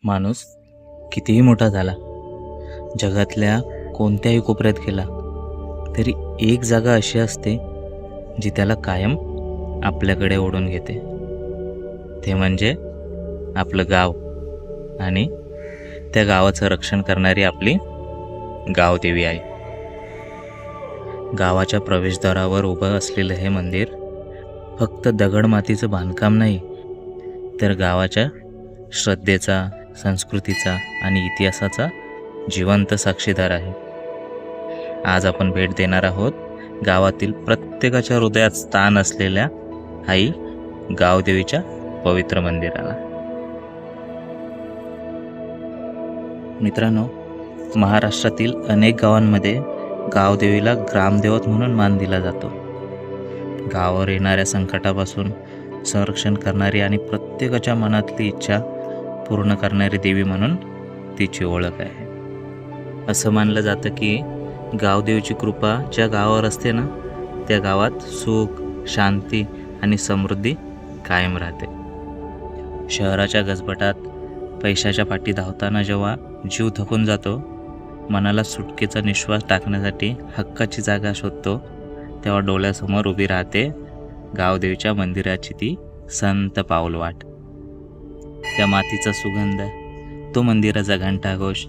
माणूस कितीही मोठा झाला, जगातल्या कोणत्याही कोपऱ्यात गेला तरी एक जागा अशी असते जी त्याला कायम आपल्याकडे ओढून घेते. ते म्हणजे आपलं गाव आणि त्या गावाचं रक्षण करणारी आपली गावदेवी आई. गावाच्या प्रवेशद्वारावर उभं असलेलं हे मंदिर फक्त दगड मातीचं बांधकाम नाही, तर गावाच्या श्रद्धेचा, संस्कृतीचा आणि इतिहासाचा जिवंत साक्षीदार आहे. आज आपण भेट देणार आहोत गावातील प्रत्येकाच्या हृदयात स्थान असलेल्या आई गावदेवीच्या पवित्र मंदिराला. मित्रांनो, महाराष्ट्रातील अनेक गावांमध्ये गावदेवीला ग्रामदेवत म्हणून मान दिला जातो. गावावर येणाऱ्या संकटापासून संरक्षण करणारी आणि प्रत्येकाच्या मनातली इच्छा पूर्ण करणारी देवी म्हणून तिची ओळख आहे. असं मानलं जातं की गावदेवीची कृपा ज्या गावावर असते ना, त्या गावात सुख, शांती आणि समृद्धी कायम राहते. शहराच्या गजबटात पैशाच्या पाठी धावताना जेव्हा जीव थकून जातो, मनाला सुटकेचा निश्वास टाकण्यासाठी हक्काची जागा शोधतो, तेव्हा डोळ्यासमोर उभी राहते गावदेवीच्या मंदिराची ती संत पाऊलवाट. त्या मातीचा सुगंध, तो मंदिराचा घंटाघोष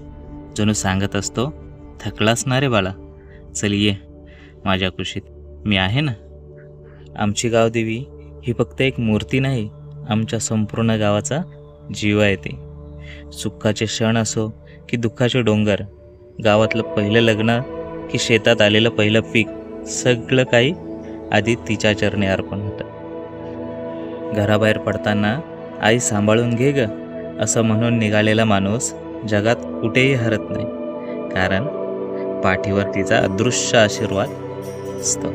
जणू सांगत असतो, थकलास ना रे बाळा, चल ये माझ्या कुशीत, मी आहे ना. आमची गावदेवी ही फक्त एक मूर्ती नाही, आमच्या संपूर्ण गावाचा जीव आहे. ती सुखाचे क्षण असो की दुःखाचे डोंगर, गावातलं पहिलं लग्न की शेतात आलेलं पहिलं पीक, सगळं काही आधी तिच्या चरणी अर्पण होतं. घराबाहेर पडताना आई सांभाळून घे ग असं म्हणून निघालेला माणूस जगात कुठेही हरत नाही, कारण पाठीवर तिचा अदृश्य आशीर्वाद असतो.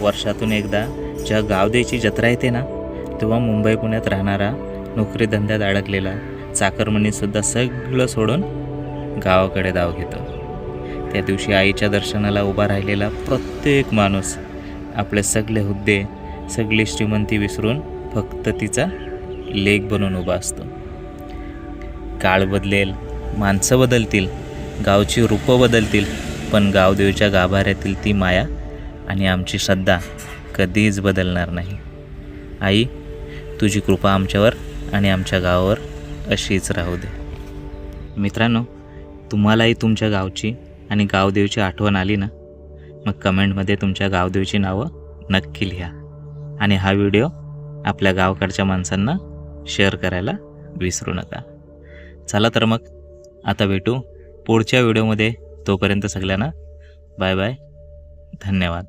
वर्षातून एकदा जेव्हा गावदेवीची जत्रा येते ना, तेव्हा मुंबई पुण्यात राहणारा, नोकरी धंद्यात अडकलेला चाकरमणीसुद्धा सगळं सोडून गावाकडे धाव घेतो. त्या दिवशी आईच्या दर्शनाला उभा राहिलेला प्रत्येक माणूस आपले सगळे हुद्दे, सगळी श्रीमंती विसरून फक्त तिचा लेक बनून उभा असतो. काळ बदलेल, माणसं बदलतील, गावची रूपं बदलतील, पण गावदेवीच्या गाभाऱ्यातील ती माया आणि आमची श्रद्धा कधीच बदलणार नाही. आई, तुझी कृपा आमच्यावर आणि आमच्या गावावर अशीच राहू दे. मित्रांनो, तुम्हालाही तुमच्या गावची आणि गावदेवीची आठवण आली ना, मग कमेंटमध्ये तुमच्या गावदेवीची नावं नक्की लिहा आणि हा व्हिडिओ आपल्या गावाकडच्या माणसांना शेअर करायला विसरू नका. चला तर मग आता भेटू पुढच्या व्हिडिओमध्ये. तोपर्यंत सगळ्यांना बाय बाय, धन्यवाद.